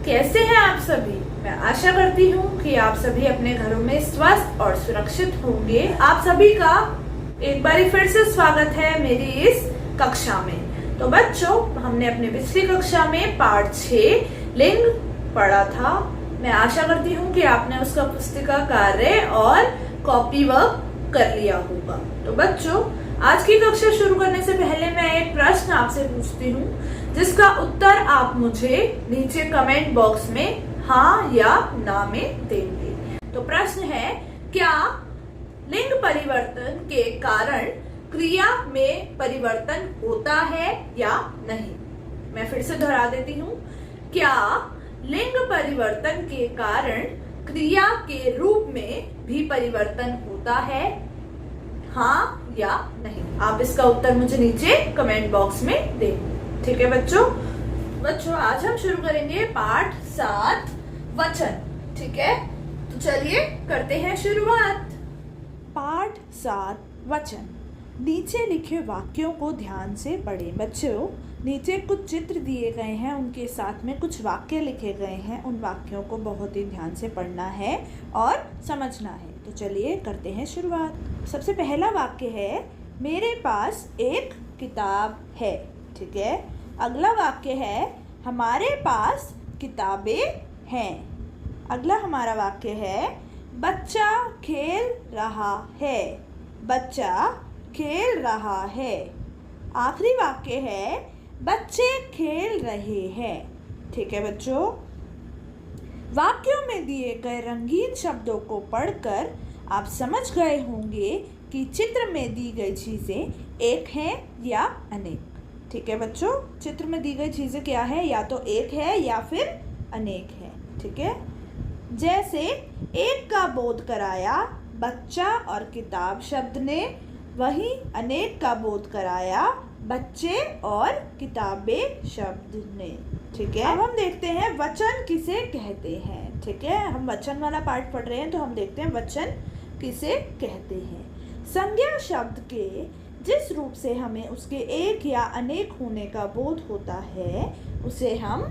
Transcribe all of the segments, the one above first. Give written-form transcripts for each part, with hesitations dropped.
कैसे हैं आप सभी। मैं आशा करती हूँ कि आप सभी अपने घरों में स्वस्थ और सुरक्षित होंगे। आप सभी का एक बार फिर से स्वागत है मेरी इस कक्षा में। तो बच्चों, हमने अपने पिछली कक्षा में पाठ 6 लिंग पढ़ा था। मैं आशा करती हूँ कि आपने उसका पुस्तिका कार्य और कॉपी वर्क कर लिया होगा। तो बच्चों, आज की कक्षा शुरू करने से पहले मैं एक प्रश्न आपसे पूछती हूँ, जिसका उत्तर आप मुझे नीचे कमेंट बॉक्स में हाँ या ना में देंगे। तो प्रश्न है, क्या लिंग परिवर्तन के कारण क्रिया में परिवर्तन होता है या नहीं? मैं फिर से दोहरा देती हूँ, क्या लिंग परिवर्तन के कारण क्रिया के रूप में भी परिवर्तन होता है, हाँ या नहीं? आप इसका उत्तर मुझे नीचे कमेंट बॉक्स में दें। ठीक है बच्चों, आज हम शुरू करेंगे पाठ 7 वचन। ठीक है, तो चलिए करते हैं शुरुआत। पाठ 7 वचन। नीचे लिखे वाक्यों को ध्यान से पढ़ें। बच्चों, नीचे कुछ चित्र दिए गए हैं, उनके साथ में कुछ वाक्य लिखे गए हैं। उन वाक्यों को बहुत ही ध्यान से पढ़ना है और समझना है। तो चलिए करते हैं शुरुआत। सबसे पहला वाक्य है, मेरे पास एक किताब है। ठीक है। अगला वाक्य है, हमारे पास किताबें हैं। अगला हमारा वाक्य है, बच्चा खेल रहा है। बच्चा खेल रहा है। आखिरी वाक्य है, बच्चे खेल रहे हैं। ठीक है बच्चों, वाक्यों में दिए गए रंगीन शब्दों को पढ़कर आप समझ गए होंगे कि चित्र में दी गई चीज़ें एक हैं या अनेक। ठीक है बच्चों, चित्र में दी गई चीज़ें क्या है, या तो एक है या फिर अनेक है। ठीक है, जैसे एक का बोध कराया बच्चा और किताब शब्द ने, वही अनेक का बोध कराया बच्चे और किताबें शब्द ने। ठीक है, अब हम देखते हैं वचन किसे कहते हैं। ठीक है, हम वचन वाला पार्ट पढ़ रहे हैं, तो हम देखते हैं वचन किसे कहते हैं। संज्ञा शब्द के जिस रूप से हमें उसके एक या अनेक होने का बोध होता है, उसे हम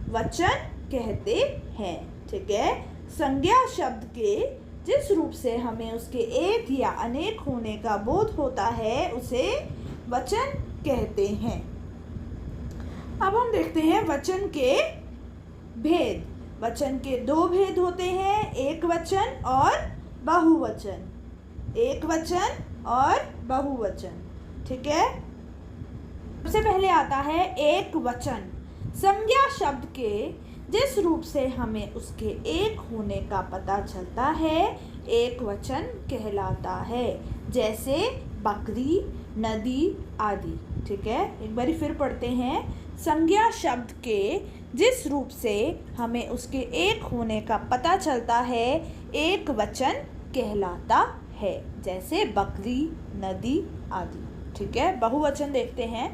वचन कहते हैं। ठीक है, संज्ञा शब्द के जिस रूप से हमें उसके एक या अनेक होने का बोध होता है, उसे वचन कहते हैं। अब हम देखते हैं वचन के भेद। वचन के 2 भेद होते हैं, एक वचन और बहुवचन। एक वचन और बहुवचन। ठीक है, सबसे पहले आता है एक वचन। संज्ञा शब्द के जिस रूप से हमें उसके एक होने का पता चलता है, एक वचन कहलाता है। जैसे बकरी, नदी आदि। ठीक है, एक बारी फिर पढ़ते हैं। संज्ञा शब्द के जिस रूप से हमें उसके एक होने का पता चलता है, एक वचन कहलाता है। जैसे बकरी, नदी आदि। ठीक है, बहुवचन देखते हैं।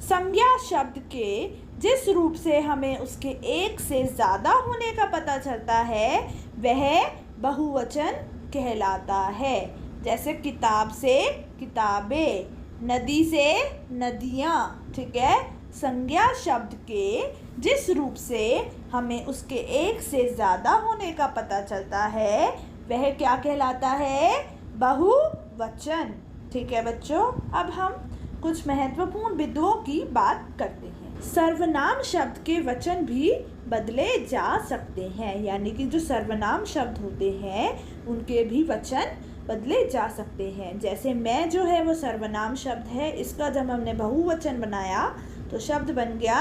संज्ञा शब्द के जिस रूप से हमें उसके एक से ज़्यादा होने का पता चलता है, वह बहुवचन कहलाता है। जैसे किताब से किताबें, नदी से नदियाँ। ठीक है, संज्ञा शब्द के जिस रूप से हमें उसके एक से ज़्यादा होने का पता चलता है, वह क्या कहलाता है? बहुवचन। ठीक है बच्चों, अब हम कुछ महत्वपूर्ण बिंदुओं की बात करते हैं। सर्वनाम शब्द के वचन भी बदले जा सकते हैं, यानी कि जो सर्वनाम शब्द होते हैं उनके भी वचन बदले जा सकते हैं। जैसे मैं जो है वो सर्वनाम शब्द है, इसका जब हमने बहुवचन बनाया तो शब्द बन गया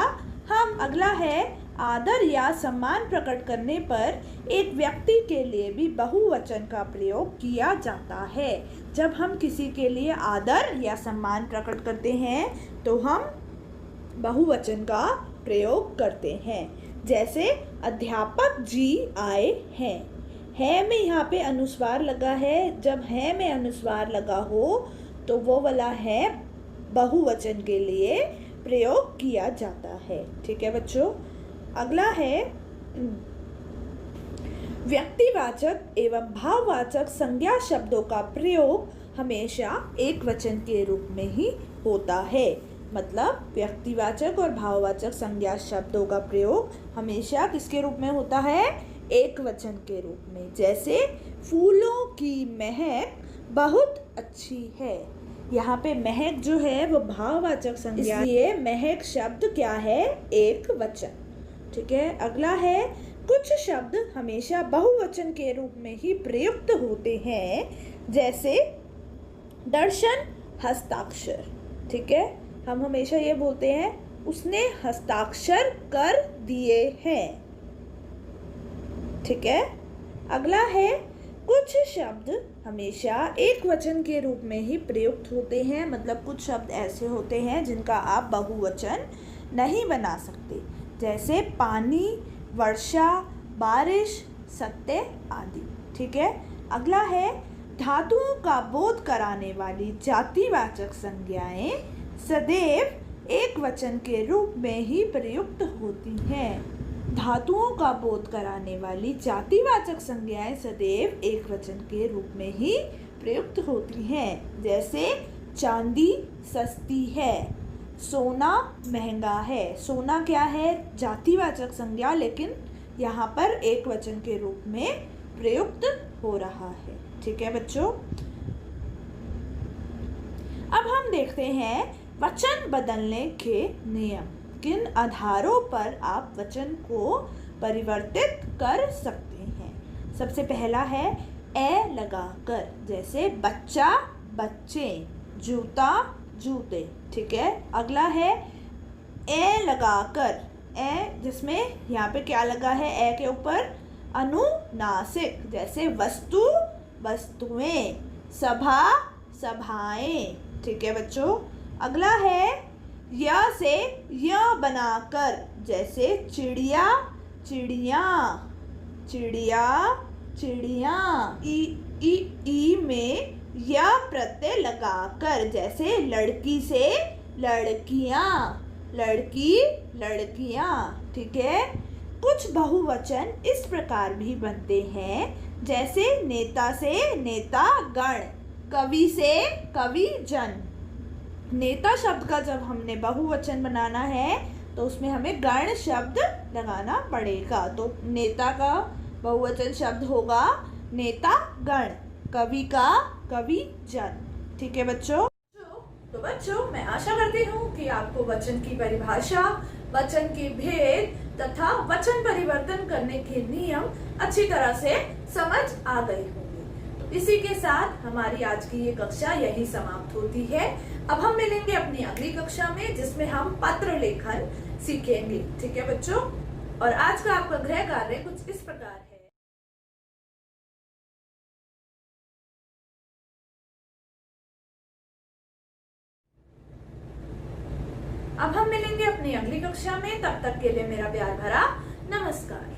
हम। अगला है, आदर या सम्मान प्रकट करने पर एक व्यक्ति के लिए भी बहुवचन का प्रयोग किया जाता है। जब हम किसी के लिए आदर या सम्मान प्रकट करते हैं तो हम बहुवचन का प्रयोग करते हैं। जैसे अध्यापक जी आए हैं। है में यहाँ पे अनुस्वार लगा है। जब है में अनुस्वार लगा हो तो वो वाला है बहुवचन के लिए प्रयोग किया जाता है। ठीक है बच्चों, अगला है व्यक्तिवाचक एवं भाववाचक संज्ञा शब्दों का प्रयोग हमेशा एक वचन के रूप में ही होता है। मतलब व्यक्तिवाचक और भाववाचक संज्ञा शब्दों का प्रयोग हमेशा किसके रूप में होता है? एक वचन के रूप में। जैसे फूलों की महक बहुत अच्छी है। यहाँ पे महक जो है वो भाववाचक संज्ञा, इसलिए महक शब्द क्या है? एक वचन। ठीक है। अगला है, कुछ शब्द हमेशा बहुवचन के रूप में ही प्रयुक्त होते हैं। जैसे दर्शन, हस्ताक्षर। ठीक है। हम हमेशा ये बोलते हैं उसने हस्ताक्षर कर दिए हैं। ठीक है। अगला है, कुछ शब्द हमेशा एक वचन के रूप में ही प्रयुक्त होते हैं। मतलब कुछ शब्द ऐसे होते हैं जिनका आप बहुवचन नहीं बना सकते। जैसे पानी, वर्षा, बारिश, सत्य आदि। ठीक है। अगला है, धातुओं का बोध कराने वाली जातिवाचक संज्ञाएं सदैव एक वचन के रूप में ही प्रयुक्त होती हैं। धातुओं का बोध कराने वाली जातिवाचक संज्ञाएं सदैव एक वचन के रूप में ही प्रयुक्त होती हैं। जैसे चांदी सस्ती है, सोना महंगा है। सोना क्या है? जातिवाचक संज्ञा, लेकिन यहाँ पर एक वचन के रूप में प्रयुक्त हो रहा है। ठीक है बच्चों। अब हम देखते हैं वचन बदलने के नियम। किन आधारों पर आप वचन को परिवर्तित कर सकते हैं? सबसे पहला है ए लगाकर। जैसे बच्चा, बच्चे, जूता, जूते। ठीक है। अगला है ए लगाकर। ए जिसमें यहाँ पे क्या लगा है? ए के ऊपर अनुनासिक। जैसे वस्तु, वस्तुएं, सभा, सभाएं। ठीक है बच्चों। अगला है य से य बनाकर। जैसे चिड़िया, चिड़िया, चिड़िया, चिड़िया। ई में य प्रत्यय लगाकर। जैसे लड़की से लड़कियां, लड़की, लड़कियां। ठीक है। कुछ बहुवचन इस प्रकार भी बनते हैं। जैसे नेता से नेता गण, कवि से कवि जन। नेता शब्द का जब हमने बहुवचन बनाना है तो उसमें हमें गण शब्द लगाना पड़ेगा। तो नेता का बहुवचन शब्द होगा नेता गण, कवि का कवि जन। ठीक है बच्चों। तो बच्चों, मैं आशा करती हूँ कि आपको वचन की परिभाषा, वचन के भेद तथा वचन परिवर्तन करने के नियम अच्छी तरह से समझ आ गए होंगे। तो इसी के साथ हमारी आज की ये कक्षा यही समाप्त होती है। अब हम मिलेंगे अपनी अगली कक्षा में, जिसमें हम पत्र लेखन सीखेंगे। ठीक है बच्चों। और आज का आपका गृह कार्य कुछ इस प्रकार है। अब हम मिलेंगे अपनी अगली कक्षा में। तब तक के लिए मेरा प्यार भरा नमस्कार।